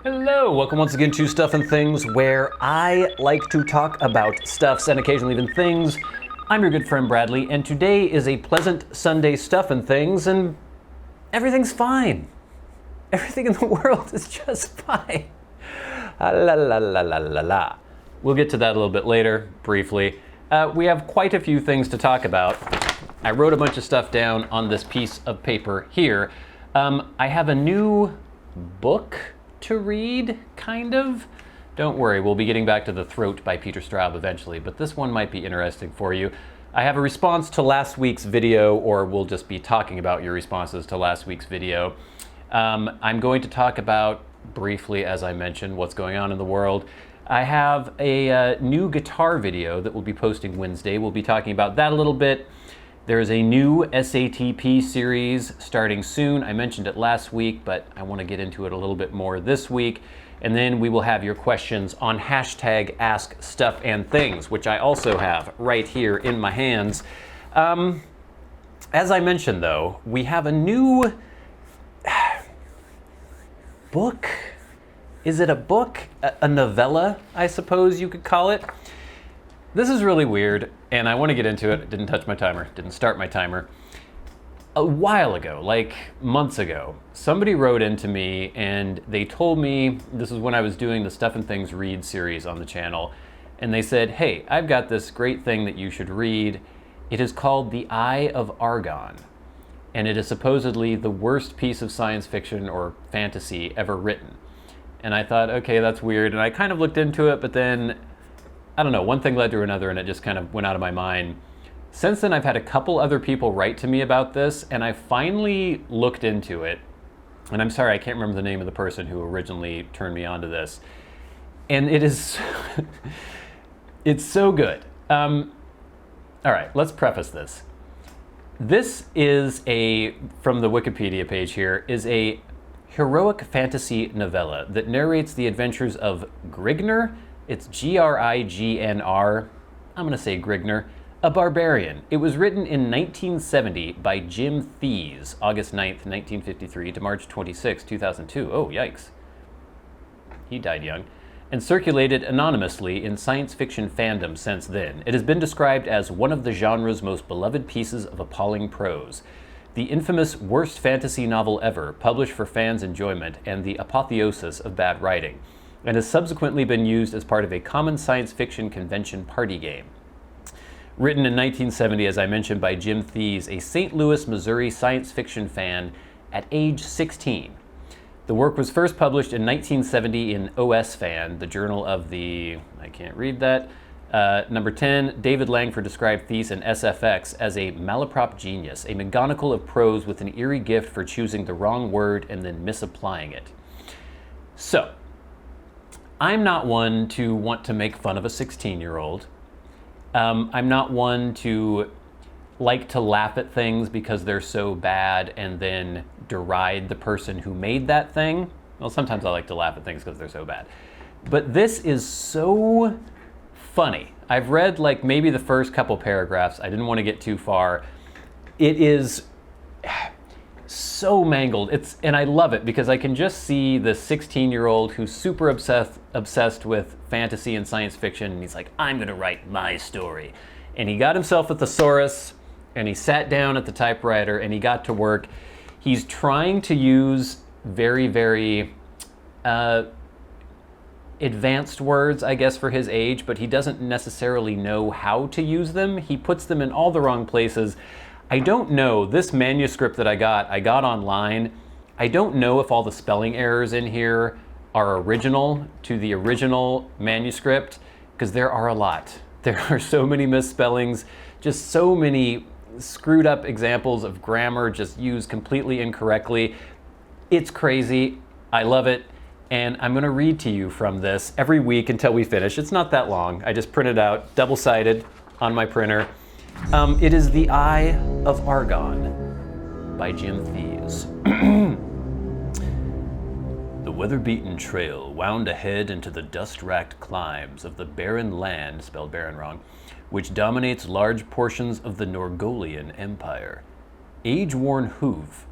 Hello, welcome once again to Stuff and Things, where I like to talk about stuffs and occasionally even things. I'm your good friend Bradley, and today is a pleasant Sunday Stuff and Things, and everything's fine. Everything in the world is just fine. La la la la la la la. We'll get to that a little bit later, briefly. We have quite a few things to talk about. I wrote a bunch of stuff down on this piece of paper here. I have a new book to read, kind of. Don't worry, we'll be getting back to The Throat by Peter Straub eventually, but this one might be interesting for you. I have a response to last week's video, or we'll just be talking about your responses to last week's video. I'm going to talk about, briefly as I mentioned, what's going on in the world. I have a new guitar video that we'll be posting Wednesday. We'll be talking about that a little bit. There is a new SaTP series starting soon. I mentioned it last week, but I want to get into it a little bit more this week. And then we will have your questions on hashtag askstuffandthings, which I also have right here in my hands. As I mentioned, though, we have a new book. Is it a book? A novella, I suppose you could call it. This is really weird, and I want to get into it. Didn't touch my timer, didn't start my timer. A while ago, like months ago, somebody wrote into me and they told me, this is when I was doing the Stuff and Things Read series on the channel, and they said, hey, I've got this great thing that you should read. It is called The Eye of Argon, and it is supposedly the worst piece of science fiction or fantasy ever written. And I thought, okay, that's weird, and I kind of looked into it, but then I don't know, one thing led to another and it just kind of went out of my mind. Since then, I've had a couple other people write to me about this, and I finally looked into it. And I'm sorry, I can't remember the name of the person who originally turned me onto this. And it is, it's so good. All right, let's preface this. This is from the Wikipedia page here, is a heroic fantasy novella that narrates the adventures of Grignr. It's Grignr. I'm going to say Grignr, a barbarian. It was written in 1970 by Jim Theis, August 9th, 1953 to March 26, 2002. Oh, yikes. He died young. And circulated anonymously in science fiction fandom since then. It has been described as one of the genre's most beloved pieces of appalling prose. The infamous worst fantasy novel ever, published for fans' enjoyment, and the apotheosis of bad writing, and has subsequently been used as part of a common science fiction convention party game. Written in 1970, as I mentioned, by Jim Theis, a St. Louis, Missouri science fiction fan at age 16. The work was first published in 1970 in OS Fan, the journal of the, I can't read that, number 10, David Langford described Theis in SFX as a malaprop genius, a McGonagall of prose with an eerie gift for choosing the wrong word and then misapplying it. So, I'm not one to want to make fun of a 16-year-old. I'm not one to like to laugh at things because they're so bad and then deride the person who made that thing. Well, sometimes I like to laugh at things because they're so bad. But this is so funny. I've read like maybe the first couple paragraphs. I didn't want to get too far. It is so mangled. And I love it because I can just see the 16-year-old who's super obsessed with fantasy and science fiction, and he's like, I'm gonna write my story. And he got himself a thesaurus, and he sat down at the typewriter, and he got to work. He's trying to use very, very advanced words, I guess, for his age, but he doesn't necessarily know how to use them. He puts them in all the wrong places. I don't know, this manuscript that I got online, I don't know if all the spelling errors in here are original to the original manuscript, because there are a lot. There are so many misspellings, just so many screwed up examples of grammar just used completely incorrectly. It's crazy. I love it. And I'm going to read to you from this every week until we finish. It's not that long. I just printed out double-sided on my printer. It is The Eye of Argon by Jim Theis. The weather-beaten trail wound ahead into the dust-racked climes of the barren land, spelled barren wrong, which dominates large portions of the Norgolian Empire. Age-worn hoof.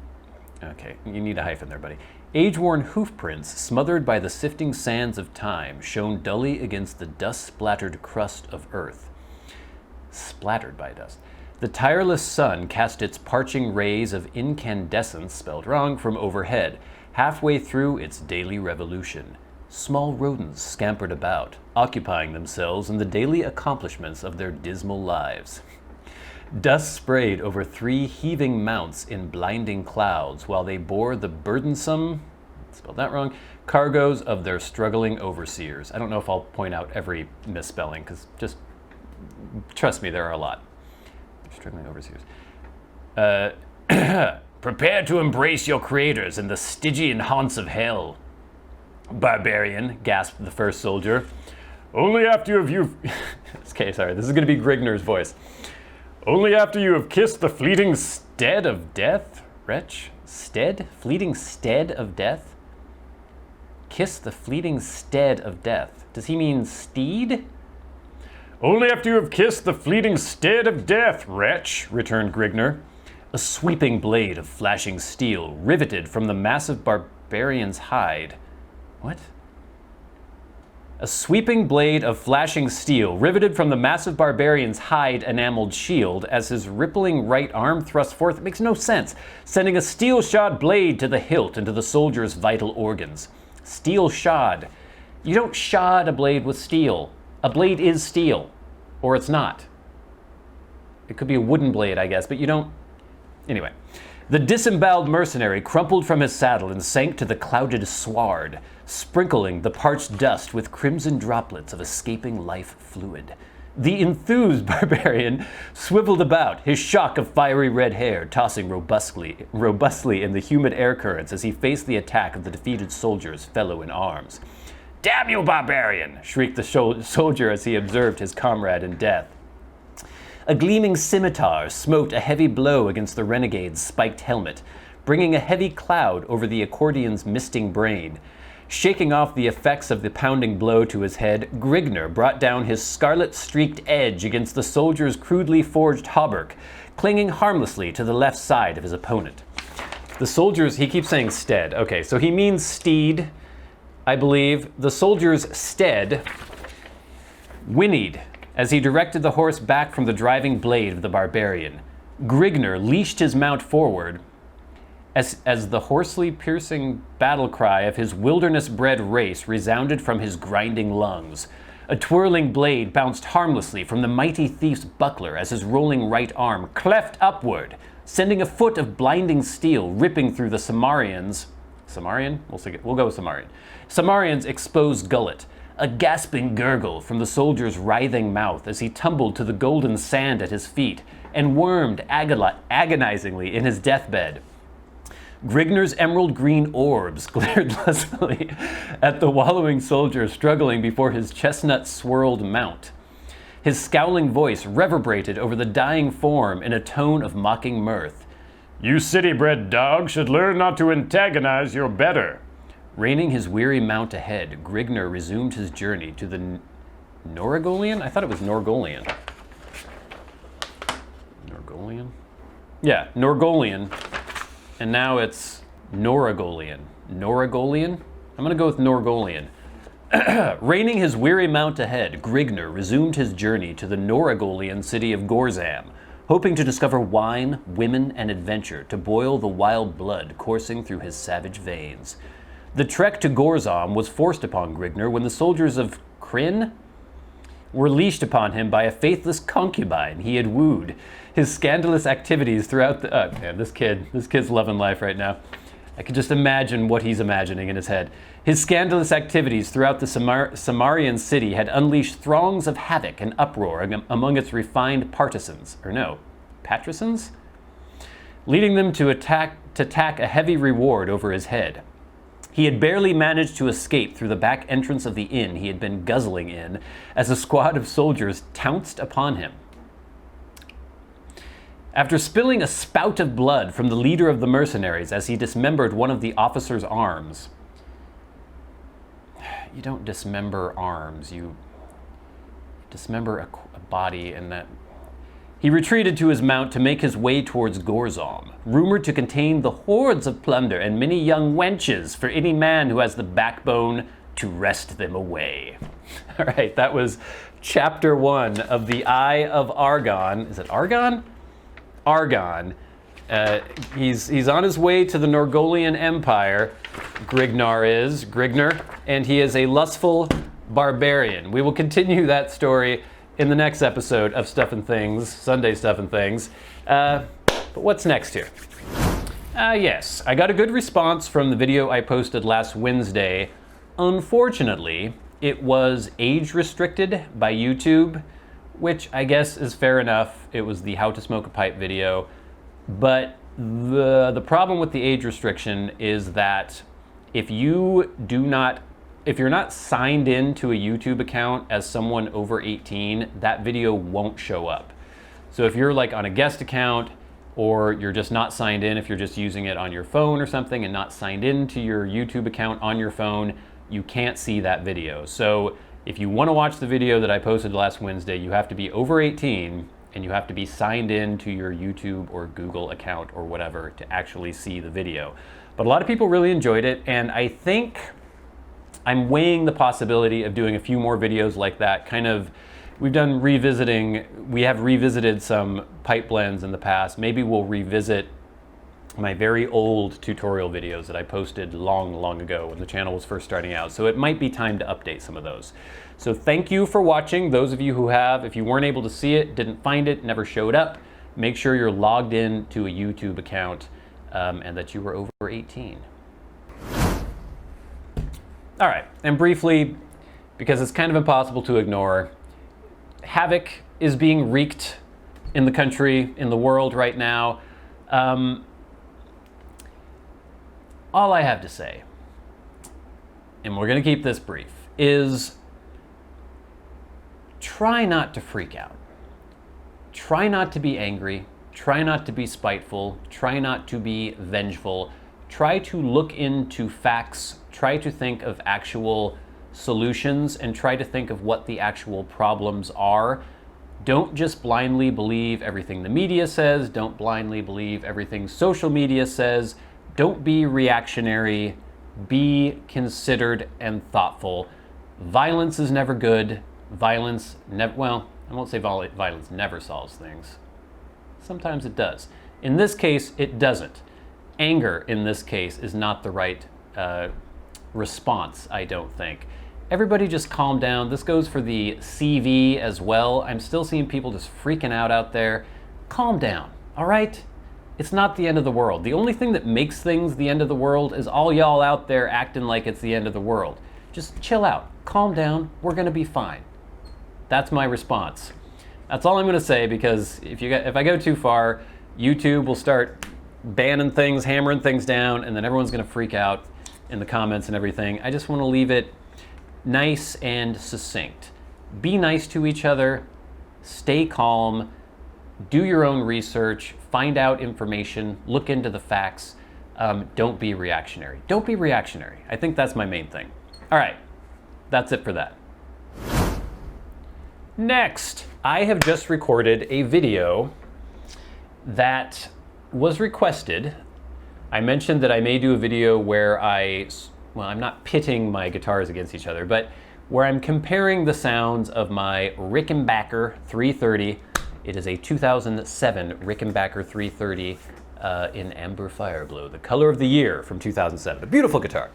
Okay, you need a hyphen there, buddy. Age-worn hoofprints, smothered by the sifting sands of time, shone dully against the dust-splattered crust of earth. Splattered by dust. The tireless sun cast its parching rays of incandescence, spelled wrong, from overhead, halfway through its daily revolution. Small rodents scampered about, occupying themselves in the daily accomplishments of their dismal lives. Dust sprayed over 3 heaving mounts in blinding clouds while they bore the burdensome, spelled that wrong, cargoes of their struggling overseers. I don't know if I'll point out every misspelling, because just trust me, there are a lot. Struggling overseers. Prepare to embrace your creators in the Stygian haunts of hell. Barbarian, gasped the first soldier. Only after you've... Okay, sorry, this is going to be Grigner's voice. Only after you have kissed the fleeting stead of death, wretch? Stead? Fleeting stead of death? Kiss the fleeting stead of death. Does he mean steed? Only after you have kissed the fleeting stead of death, wretch, returned Grigner. A sweeping blade of flashing steel riveted from the massive barbarian's hide. What? A sweeping blade of flashing steel riveted from the massive barbarian's hide enameled shield as his rippling right arm thrust forth. It makes no sense, sending a steel-shod blade to the hilt into the soldier's vital organs. Steel-shod. You don't shod a blade with steel. A blade is steel, or it's not. It could be a wooden blade, I guess, but you don't... Anyway. The disemboweled mercenary crumpled from his saddle and sank to the clouded sward, sprinkling the parched dust with crimson droplets of escaping life fluid. The enthused barbarian swiveled about, his shock of fiery red hair tossing robustly in the humid air currents as he faced the attack of the defeated soldier's fellow in arms. "Damn you, barbarian!" shrieked the soldier as he observed his comrade in death. A gleaming scimitar smote a heavy blow against the renegade's spiked helmet, bringing a heavy cloud over the accordion's misting brain. Shaking off the effects of the pounding blow to his head, Grigner brought down his scarlet-streaked edge against the soldier's crudely forged hauberk, clinging harmlessly to the left side of his opponent. The soldiers, he keeps saying stead. Okay, so he means steed, I believe. The soldier's stead whinnied as he directed the horse back from the driving blade of the barbarian. Grigner leashed his mount forward as the hoarsely piercing battle cry of his wilderness-bred race resounded from his grinding lungs. A twirling blade bounced harmlessly from the mighty thief's buckler as his rolling right arm cleft upward, sending a foot of blinding steel ripping through the Samarian's exposed gullet. A gasping gurgle from the soldier's writhing mouth as he tumbled to the golden sand at his feet and wormed agonizingly in his deathbed. Grigner's emerald green orbs glared lustfully at the wallowing soldier struggling before his chestnut-swirled mount. His scowling voice reverberated over the dying form in a tone of mocking mirth. "You city-bred dog should learn not to antagonize your better." Reining his weary mount ahead, Grigner resumed his journey to the Norgolian? I thought it was Norgolian. Norgolian? Yeah, Norgolian. And now it's Noragolian. Noragolian? I'm going to go with Norgolian. Reining his weary mount ahead, Grigner resumed his journey to the Noragolian city of Gorzam, hoping to discover wine, women, and adventure to boil the wild blood coursing through his savage veins. The trek to Gorzam was forced upon Grigner when the soldiers of Kryn were leashed upon him by a faithless concubine he had wooed. His scandalous activities throughout the... man, this kid's loving life right now. I could just imagine what he's imagining in his head. His scandalous activities throughout the Samarian city had unleashed throngs of havoc and uproar among its refined partisans. Or no, patricians? Leading them to tack a heavy reward over his head. He had barely managed to escape through the back entrance of the inn he had been guzzling in as a squad of soldiers pounced upon him. After spilling a spout of blood from the leader of the mercenaries as he dismembered one of the officer's arms. You don't dismember arms, you dismember a body, and that... He retreated to his mount to make his way towards Gorzalm, rumored to contain the hordes of plunder and many young wenches for any man who has the backbone to wrest them away. All right, that was chapter 1 of the Eye of Argon. Is it Argon? Argon. He's on his way to the Norgolian Empire. Grignar, and he is a lustful barbarian. We will continue that story in the next episode of Stuff and Things, Sunday Stuff and Things. But what's next here? Yes, I got a good response from the video I posted last Wednesday. Unfortunately, it was age restricted by YouTube, which I guess is fair enough. It was the How to Smoke a Pipe video. But the problem with the age restriction is that if you're not signed in to a YouTube account as someone over 18, that video won't show up. So if you're like on a guest account, or you're just not signed in, if you're just using it on your phone or something and not signed in to your YouTube account on your phone, you can't see that video. So if you want to watch the video that I posted last Wednesday, you have to be over 18 and you have to be signed in to your YouTube or Google account or whatever to actually see the video. But a lot of people really enjoyed it, and I think I'm weighing the possibility of doing a few more videos like that. We have revisited some pipe blends in the past. Maybe we'll revisit my very old tutorial videos that I posted long ago when the channel was first starting out. So it might be time to update some of those. So thank you for watching. Those of you who have, if you weren't able to see it, didn't find it, never showed up, make sure you're logged in to a YouTube account and that you were over 18. All right, and briefly, because it's kind of impossible to ignore, havoc is being wreaked in the country, in the world right now. All I have to say, and we're going to keep this brief, is try not to freak out. Try not to be angry. Try not to be spiteful. Try not to be vengeful. Try to look into facts. Try to think of actual solutions and try to think of what the actual problems are. Don't just blindly believe everything the media says. Don't blindly believe everything social media says. Don't be reactionary. Be considered and thoughtful. Violence is never good. Violence never, well, I won't say violence never solves things. Sometimes it does. In this case, it doesn't. Anger, in this case, is not the right response, I don't think. Everybody just calm down. This goes for the CV as well. I'm still seeing people just freaking out there. Calm down, all right? It's not the end of the world. The only thing that makes things the end of the world is all y'all out there acting like it's the end of the world. Just chill out, calm down, we're gonna be fine. That's my response. That's all I'm gonna say, because if I go too far, YouTube will start banning things, hammering things down, and then everyone's gonna freak out in the comments and everything. I just wanna leave it nice and succinct. Be nice to each other, stay calm, do your own research, find out information, look into the facts. Don't be reactionary. Don't be reactionary. I think that's my main thing. All right, that's it for that. Next, I have just recorded a video that was requested. I mentioned that I may do a video where I'm not pitting my guitars against each other, but where I'm comparing the sounds of my Rickenbacker 330. It is a 2007 Rickenbacker 330 in Amber Fireblue, the color of the year from 2007. A beautiful guitar.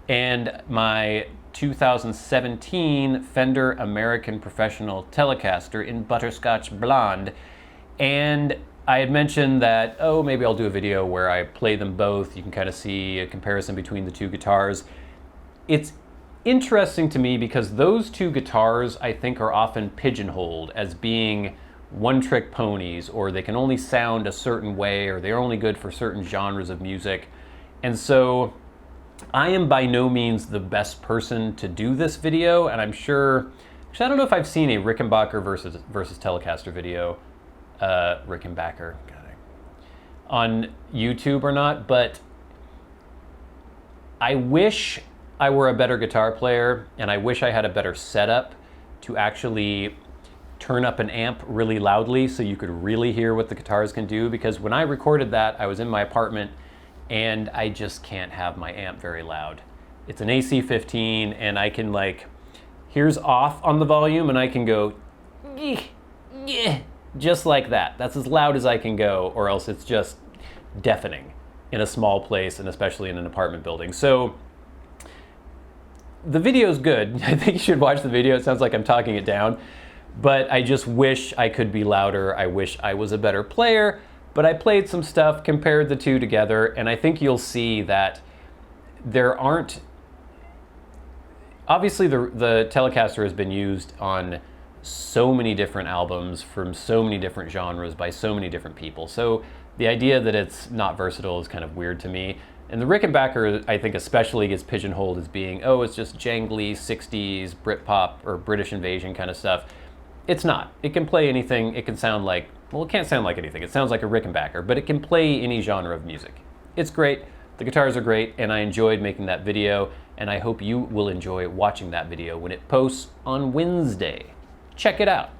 And my 2017 Fender American Professional Telecaster in Butterscotch Blonde. And I had mentioned that, maybe I'll do a video where I play them both. You can kind of see a comparison between the two guitars. It's interesting to me because those two guitars, I think, are often pigeonholed as being one-trick ponies, or they can only sound a certain way, or they're only good for certain genres of music. And so I am by no means the best person to do this video, and I'm sure, actually I don't know if I've seen a Rickenbacker versus Telecaster video, Rickenbacker, on YouTube or not, but I wish I were a better guitar player, and I wish I had a better setup to actually turn up an amp really loudly so you could really hear what the guitars can do, because when I recorded that, I was in my apartment and I just can't have my amp very loud. It's an AC-15 and I can like, here's off on the volume and I can go, yeah, just like that. That's as loud as I can go, or else it's just deafening in a small place and especially in an apartment building. So the video's good. I think you should watch the video. It sounds like I'm talking it down, but I just wish I could be louder. I wish I was a better player, but I played some stuff, compared the two together, and I think you'll see that there aren't, obviously the Telecaster has been used on so many different albums from so many different genres by so many different people. So the idea that it's not versatile is kind of weird to me. And the Rickenbacker, I think, especially gets pigeonholed as being, oh, it's just jangly 60s Britpop or British Invasion kind of stuff. It's not. It can play anything. It can sound like, well, it can't sound like anything. It sounds like a Rickenbacker, but it can play any genre of music. It's great. The guitars are great, and I enjoyed making that video, and I hope you will enjoy watching that video when it posts on Wednesday. Check it out.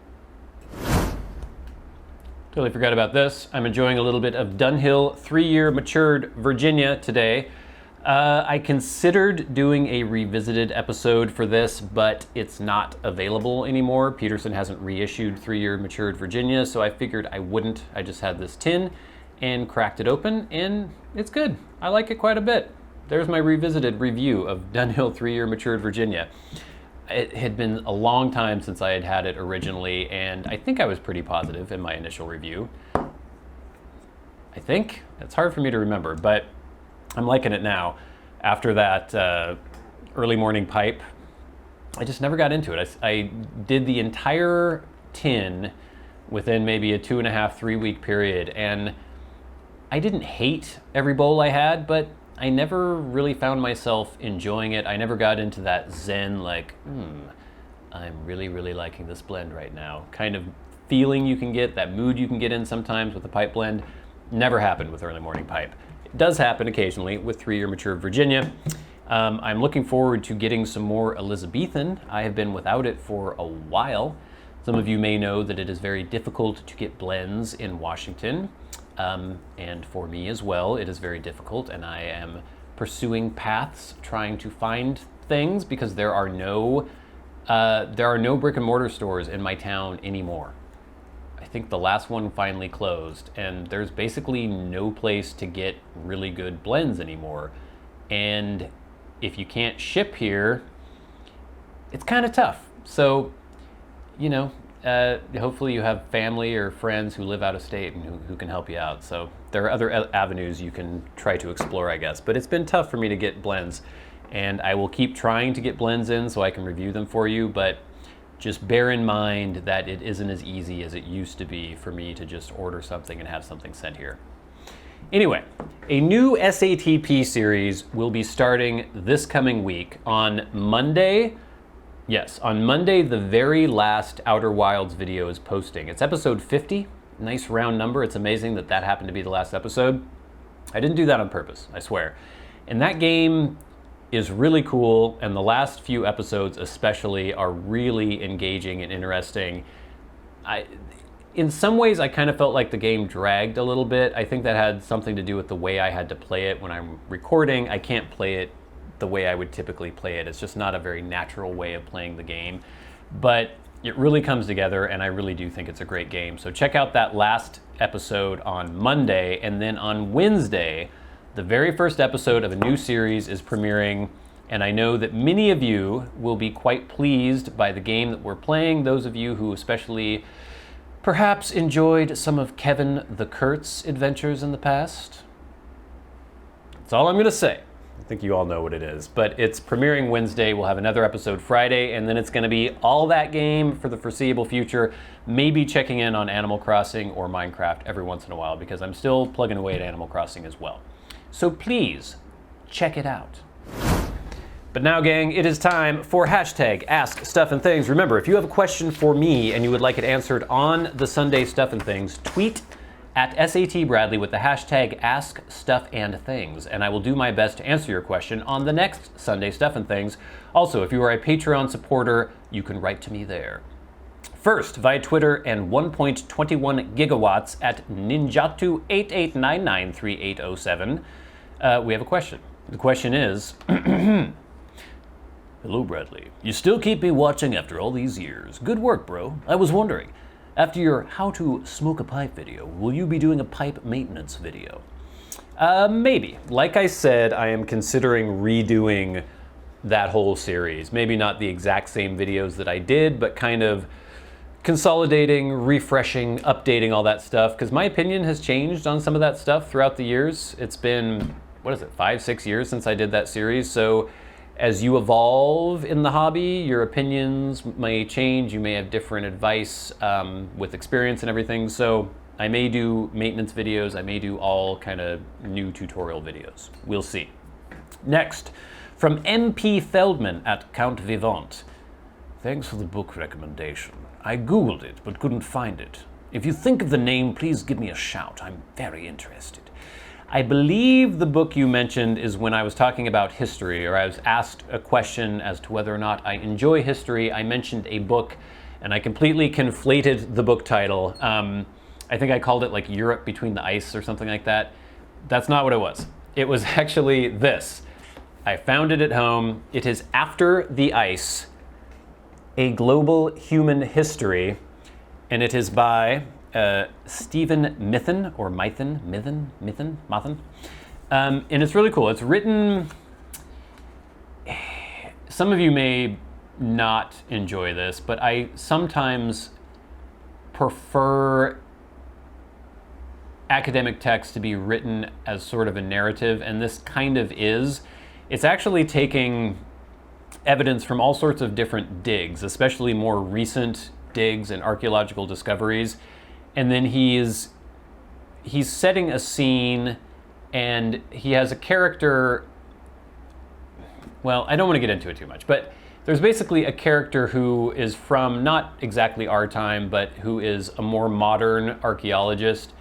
Totally forgot about this. I'm enjoying a little bit of Dunhill 3-year matured Virginia today. I considered doing a revisited episode for this, but it's not available anymore. Peterson hasn't reissued 3-year matured Virginia, so I figured I wouldn't. I just had this tin and cracked it open, and it's good. I like it quite a bit. There's my revisited review of Dunhill 3-year matured Virginia. It had been a long time since I had had it originally, and I think I was pretty positive in my initial review. I think. It's hard for me to remember, but I'm liking it now. After that early morning pipe, I just never got into it. I did the entire tin within maybe a 2.5, 3 week period, and I didn't hate every bowl I had, but I never really found myself enjoying it. I never got into that zen, like, I'm really, really liking this blend right now kind of feeling you can get, that mood you can get in sometimes with a pipe blend. Never happened with early morning pipe. It does happen occasionally with 3-year matured Virginia. I'm looking forward to getting some more Elizabethan. I have been without it for a while. Some of you may know that it is very difficult to get blends in Washington. And for me as well, it is very difficult, and I am pursuing paths trying to find things because there are no brick and mortar stores in my town anymore. I think the last one finally closed, and there's basically no place to get really good blends anymore. And if you can't ship here, it's kind of tough. So, you know, hopefully you have family or friends who live out of state and who can help you out. So there are other avenues you can try to explore, I guess. But it's been tough for me to get blends, and I will keep trying to get blends in so I can review them for you. But just bear in mind that it isn't as easy as it used to be for me to just order something and have something sent here. Anyway, a new SaTP series will be starting this coming week on Monday. Yes, on Monday, the very last Outer Wilds video is posting. It's episode 50, nice round number. It's amazing that that happened to be the last episode. I didn't do that on purpose, I swear. And that game is really cool, and the last few episodes especially are really engaging and interesting. In some ways, I kind of felt like the game dragged a little bit. I think that had something to do with the way I had to play it when I'm recording. I can't play it the way I would typically play it. It's just not a very natural way of playing the game. But it really comes together, and I really do think it's a great game. So check out that last episode on Monday, and then on Wednesday, the very first episode of a new series is premiering, and I know that many of you will be quite pleased by the game that we're playing, those of you who especially perhaps enjoyed some of Kevin the Kurt's adventures in the past. That's all I'm going to say. I think you all know what it is, but it's premiering Wednesday. We'll have another episode Friday, and then it's going to be all that game for the foreseeable future, maybe checking in on Animal Crossing or Minecraft every once in a while, because I'm still plugging away at Animal Crossing as well. So please, check it out. But now, gang, it is time for hashtag #AskStuffandThings. Remember, if you have a question for me and you would like it answered on the Sunday Stuff and Things, tweet at SATBradley with the hashtag #AskStuffandThings, and I will do my best to answer your question on the next Sunday Stuff and Things. Also, if you are a Patreon supporter, you can write to me there. First, via Twitter and 1.21 gigawatts at ninjatu88993807, we have a question. The question is, hello Bradley, you still keep me watching after all these years. Good work, bro. I was wondering, after your how to smoke a pipe video, will you be doing a pipe maintenance video? Maybe. Like I said, I am considering redoing that whole series. Maybe not the exact same videos that I did, but kind of consolidating, refreshing, updating all that stuff, because my opinion has changed on some of that stuff throughout the years. It's been, 5-6 years since I did that series, so as you evolve in the hobby, your opinions may change, you may have different advice with experience and everything, so I may do maintenance videos, I may do all kind of new tutorial videos. We'll see. Next, from MP Feldman at Count Vivant. Thanks for the book recommendation. I Googled it, but couldn't find it. If you think of the name, please give me a shout. I'm very interested. I believe the book you mentioned is when I was talking about history, or I was asked a question as to whether or not I enjoy history. I mentioned a book, and I completely conflated the book title. I think I called it like Europe Between the Ice or something like that. That's not what it was. It was actually this. I found it at home. It is After the Ice, A Global Human History, and it is by Stephen Mithen, or Mithen, and it's really cool. It's written, some of you may not enjoy this, but I sometimes prefer academic text to be written as sort of a narrative, and this kind of is. It's actually taking evidence from all sorts of different digs, especially more recent digs and archaeological discoveries, and then he's setting a scene, and he has a character, well, I don't want to get into it too much, but there's basically a character who is from not exactly our time, but who is a more modern archaeologist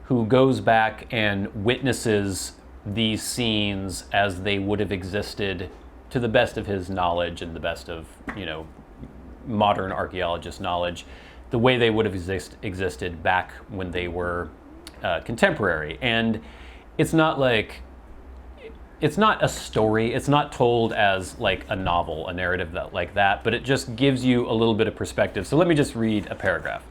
who goes back and witnesses these scenes as they would have existed to the best of his knowledge and the best of, modern archaeologist knowledge, the way they would have existed back when they were contemporary. And it's not a story, it's not told as like a novel, a narrative like that, but it just gives you a little bit of perspective. So let me just read a paragraph.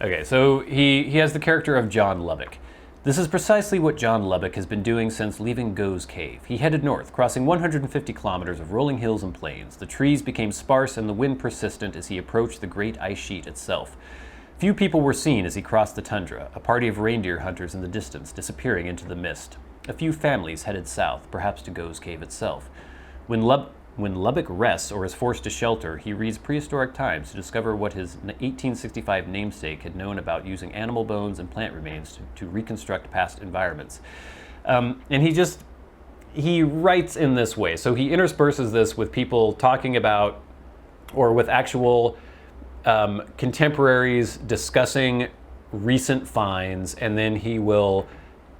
Okay, so he has the character of John Lubbock. This is precisely what John Lubbock has been doing since leaving Go's Cave. He headed north, crossing 150 kilometers of rolling hills and plains. The trees became sparse and the wind persistent as he approached the great ice sheet itself. Few people were seen as he crossed the tundra, a party of reindeer hunters in the distance disappearing into the mist. A few families headed south, perhaps to Go's Cave itself. When Lubbock rests or is forced to shelter, he reads prehistoric times to discover what his 1865 namesake had known about using animal bones and plant remains to reconstruct past environments. And he writes in this way. So he intersperses this with people talking about, or with actual contemporaries discussing recent finds, and then he will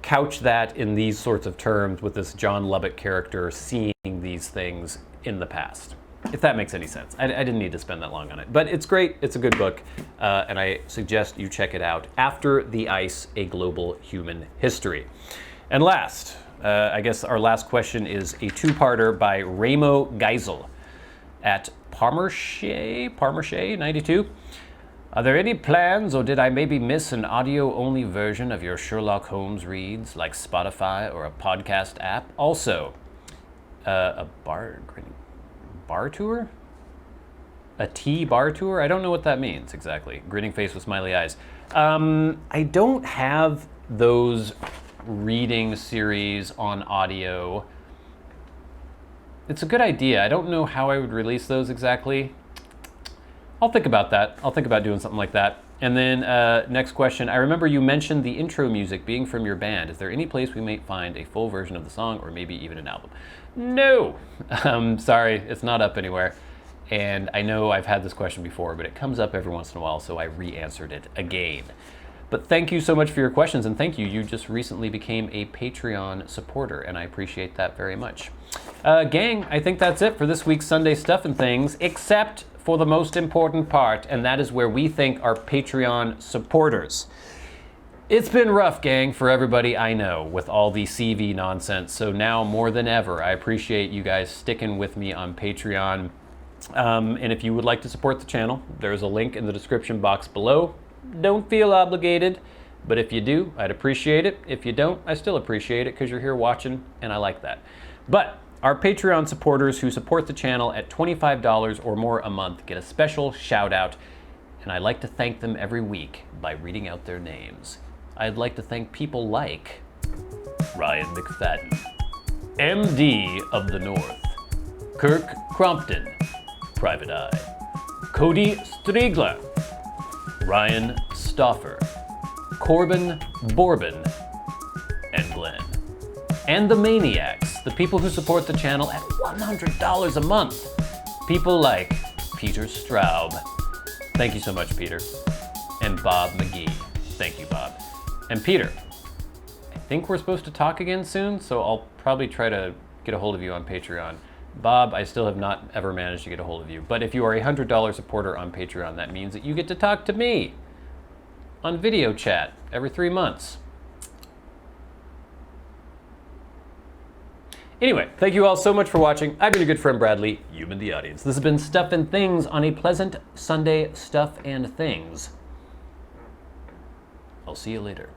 couch that in these sorts of terms with this John Lubbock character seeing these things in the past, if that makes any sense. I didn't need to spend that long on it, but it's great. It's a good book, and I suggest you check it out. After the Ice, A Global Human History. And last, I guess our last question is a two-parter by Ramo Geisel at Parmershay 92. Are there any plans, or did I maybe miss an audio-only version of your Sherlock Holmes reads, like Spotify or a podcast app? Also, a bar tour? A tea bar tour? I don't know what that means exactly. Grinning face with smiley eyes. I don't have those reading series on audio. It's a good idea. I don't know how I would release those exactly. I'll think about that. I'll think about doing something like that. And then next question. I remember you mentioned the intro music being from your band. Is there any place we might find a full version of the song, or maybe even an album? No. Sorry, it's not up anywhere. And I know I've had this question before, but it comes up every once in a while, so I re-answered it again. But thank you so much for your questions, and thank you. You just recently became a Patreon supporter, and I appreciate that very much. Gang, I think that's it for this week's Sunday Stuff and Things, except for the most important part, and that is where we thank our Patreon supporters. It's been rough, gang, for everybody I know with all the CV nonsense, so now more than ever, I appreciate you guys sticking with me on Patreon. And if you would like to support the channel, there's a link in the description box below. Don't feel obligated, but if you do, I'd appreciate it. If you don't, I still appreciate it because you're here watching, and I like that. But our Patreon supporters who support the channel at $25 or more a month get a special shout out, and I like to thank them every week by reading out their names. I'd like to thank people like Ryan McFadin, MD of the North, Kirk Crompton, Private Eye, Cody Striegler, Ryan Stauffer, corbynborbyn, and Glenn. And the Maniacs, the people who support the channel at $100 a month. People like Peter Straub. Thank you so much, Peter. And Bob Magee. Thank you, Bob. And Peter, I think we're supposed to talk again soon, so I'll probably try to get a hold of you on Patreon. Bob, I still have not ever managed to get a hold of you. But if you are a $100 supporter on Patreon, that means that you get to talk to me on video chat every 3 months. Anyway, thank you all so much for watching. I've been your good friend Bradley. You've been the audience. This has been Stuff and Things on a pleasant Sunday Stuff and Things. I'll see you later.